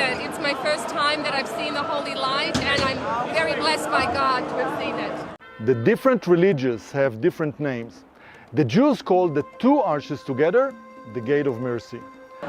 it. It's my first time that I've seen the Holy Light, and I'm very blessed by God to have seen it. The different religions have different names. The Jews call the two arches together the Gate of Mercy.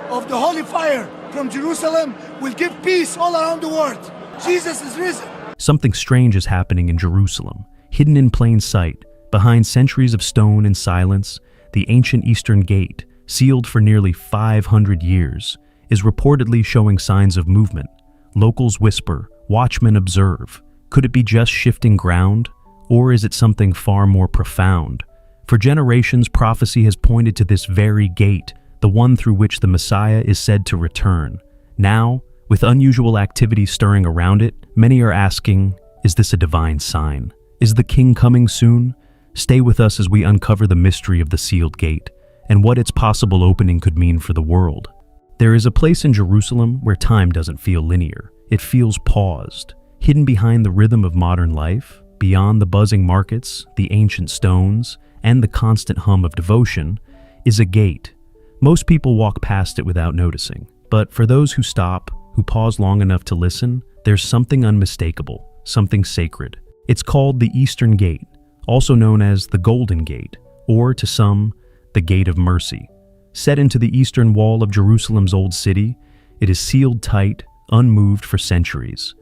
Of the holy fire from Jerusalem will give peace all around the world. Jesus is risen. Something strange is happening in Jerusalem, hidden in plain sight, behind centuries of stone and silence. The ancient Eastern Gate, sealed for nearly 500 years, is reportedly showing signs of movement. Locals whisper, watchmen observe. Could it be just shifting ground? Or is it something far more profound? For generations, prophecy has pointed to this very gate, the one through which the Messiah is said to return. Now, with unusual activity stirring around it, many are asking, is this a divine sign? Is the King coming soon? Stay with us as we uncover the mystery of the sealed gate and what its possible opening could mean for the world. There is a place in Jerusalem where time doesn't feel linear. It feels paused, hidden behind the rhythm of modern life, beyond the buzzing markets, the ancient stones, and the constant hum of devotion, is a gate. Most people walk past it without noticing, but for those who stop, who pause long enough to listen, there's something unmistakable, something sacred. It's called the Eastern Gate, also known as the Golden Gate, or to some, the Gate of Mercy. Set into the eastern wall of Jerusalem's old city, it is sealed tight, unmoved for centuries.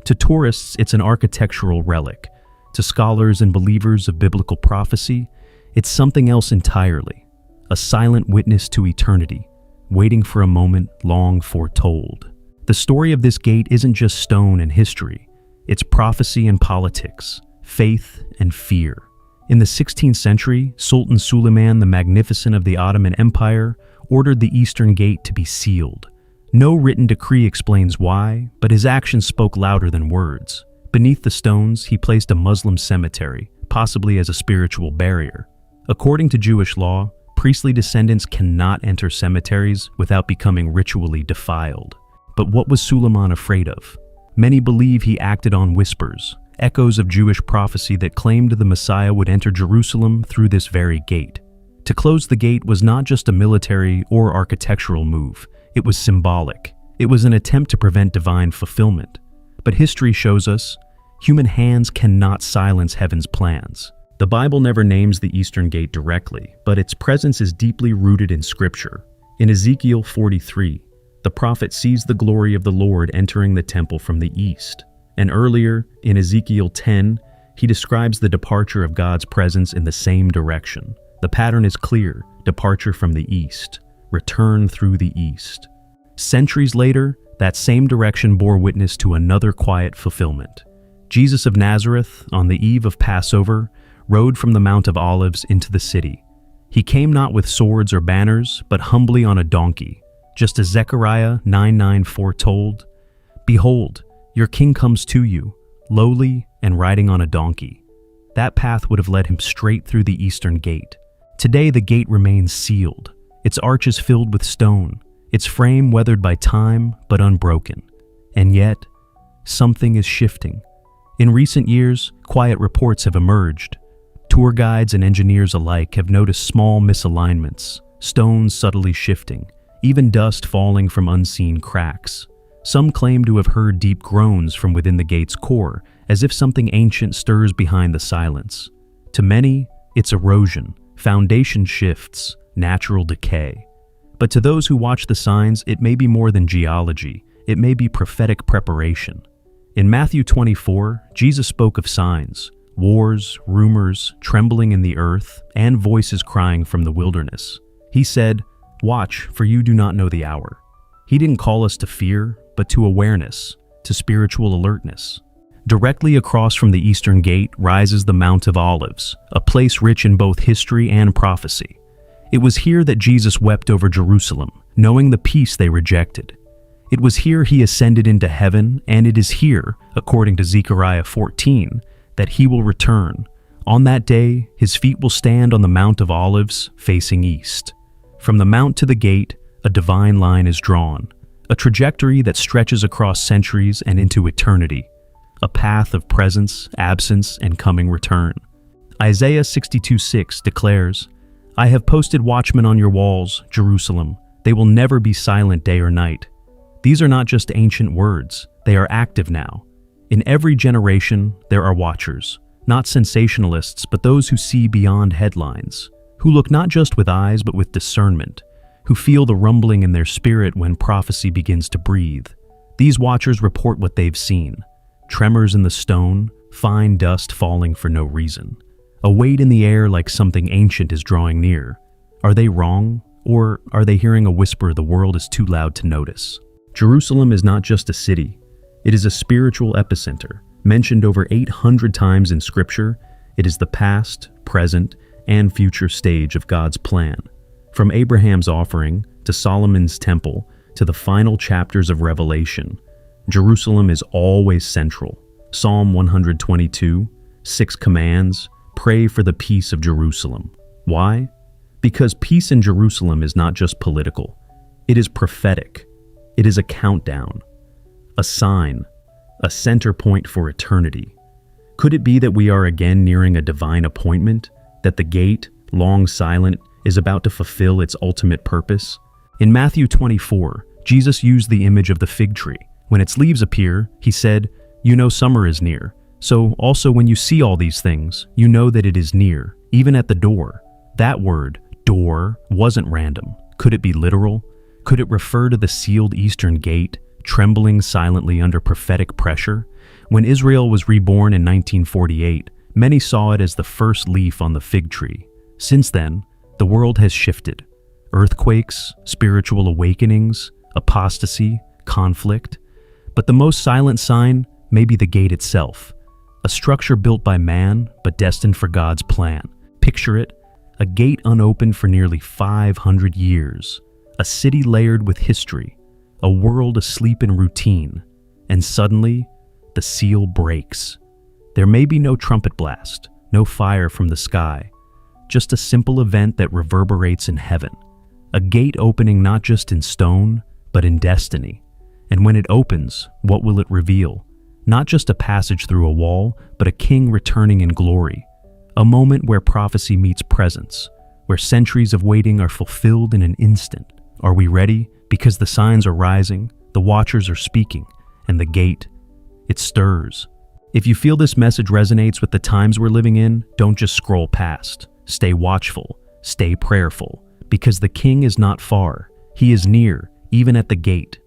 To tourists, it's an architectural relic. To scholars and believers of biblical prophecy, it's something else entirely, a silent witness to eternity, waiting for a moment long foretold. The story of this gate isn't just stone and history, it's prophecy and politics, faith and fear. In the 16th century, Sultan Suleiman the Magnificent of the Ottoman Empire ordered the Eastern Gate to be sealed. No written decree explains why, but his actions spoke louder than words. Beneath the stones, he placed a Muslim cemetery, possibly as a spiritual barrier. According to Jewish law, priestly descendants cannot enter cemeteries without becoming ritually defiled. But what was Suleiman afraid of? Many believe he acted on whispers, echoes of Jewish prophecy that claimed the Messiah would enter Jerusalem through this very gate. To close the gate was not just a military or architectural move, it was symbolic. It was an attempt to prevent divine fulfillment. But history shows us, human hands cannot silence heaven's plans. The Bible never names the Eastern Gate directly, but its presence is deeply rooted in Scripture. In Ezekiel 43, the prophet sees the glory of the Lord entering the temple from the east. And earlier, in Ezekiel 10, he describes the departure of God's presence in the same direction. The pattern is clear: departure from the east, return through the east. Centuries later, that same direction bore witness to another quiet fulfillment. Jesus of Nazareth, on the eve of Passover, rode from the Mount of Olives into the city. He came not with swords or banners, but humbly on a donkey, just as Zechariah 9:9 foretold, "Behold, your king comes to you, lowly and riding on a donkey." That path would have led him straight through the Eastern Gate. Today the gate remains sealed, its arches filled with stone, its frame weathered by time but unbroken. And yet, something is shifting. In recent years, quiet reports have emerged. Tour guides and engineers alike have noticed small misalignments, stones subtly shifting, even dust falling from unseen cracks. Some claim to have heard deep groans from within the gate's core, as if something ancient stirs behind the silence. To many, it's erosion, foundation shifts, natural decay. But to those who watch the signs, it may be more than geology. It may be prophetic preparation. In Matthew 24, Jesus spoke of signs, wars, rumors, trembling in the earth, and voices crying from the wilderness. He said, "Watch, for you do not know the hour." He didn't call us to fear, but to awareness, to spiritual alertness. Directly across from the Eastern Gate rises the Mount of Olives, a place rich in both history and prophecy. It was here that Jesus wept over Jerusalem, knowing the peace they rejected. It was here he ascended into heaven, and it is here, according to Zechariah 14, that he will return. On that day, his feet will stand on the Mount of Olives, facing east. From the mount to the gate, a divine line is drawn, a trajectory that stretches across centuries and into eternity, a path of presence, absence, and coming return. Isaiah 62:6 declares, "I have posted watchmen on your walls, Jerusalem. They will never be silent day or night. These are not just ancient words, they are active now. In every generation, there are watchers, not sensationalists, but those who see beyond headlines, who look not just with eyes but with discernment, who feel the rumbling in their spirit when prophecy begins to breathe. These watchers report what they've seen: tremors in the stone, fine dust falling for no reason, a weight in the air like something ancient is drawing near. Are they wrong, or are they hearing a whisper the world is too loud to notice? Jerusalem is not just a city. It is a spiritual epicenter. Mentioned over 800 times in Scripture, it is the past, present, and future stage of God's plan. From Abraham's offering to Solomon's temple to the final chapters of Revelation, Jerusalem is always central. Psalm 122, 6 commands, pray for the peace of Jerusalem. Why? Because peace in Jerusalem is not just political. It is prophetic. It is a countdown, a sign, a center point for eternity. Could it be that we are again nearing a divine appointment, that the gate, long silent, is about to fulfill its ultimate purpose? In Matthew 24, Jesus used the image of the fig tree. When its leaves appear, he said, "You know summer is near. So also when you see all these things, you know that it is near, even at the door." That word, door, wasn't random. Could it be literal? Could it refer to the sealed eastern gate, trembling silently under prophetic pressure? When Israel was reborn in 1948, many saw it as the first leaf on the fig tree. Since then, the world has shifted. Earthquakes, spiritual awakenings, apostasy, conflict. But the most silent sign may be the gate itself, a structure built by man but destined for God's plan. Picture it, a gate unopened for nearly 500 years, a city layered with history, a world asleep in routine, and suddenly, the seal breaks. There may be no trumpet blast, no fire from the sky, just a simple event that reverberates in heaven, a gate opening not just in stone, but in destiny. And when it opens, what will it reveal? Not just a passage through a wall, but a king returning in glory, a moment where prophecy meets presence, where centuries of waiting are fulfilled in an instant. Are we ready? Because the signs are rising, the watchers are speaking, and the gate, it stirs. If you feel this message resonates with the times we're living in, don't just scroll past. Stay watchful, stay prayerful, because the King is not far. He is near, even at the gate.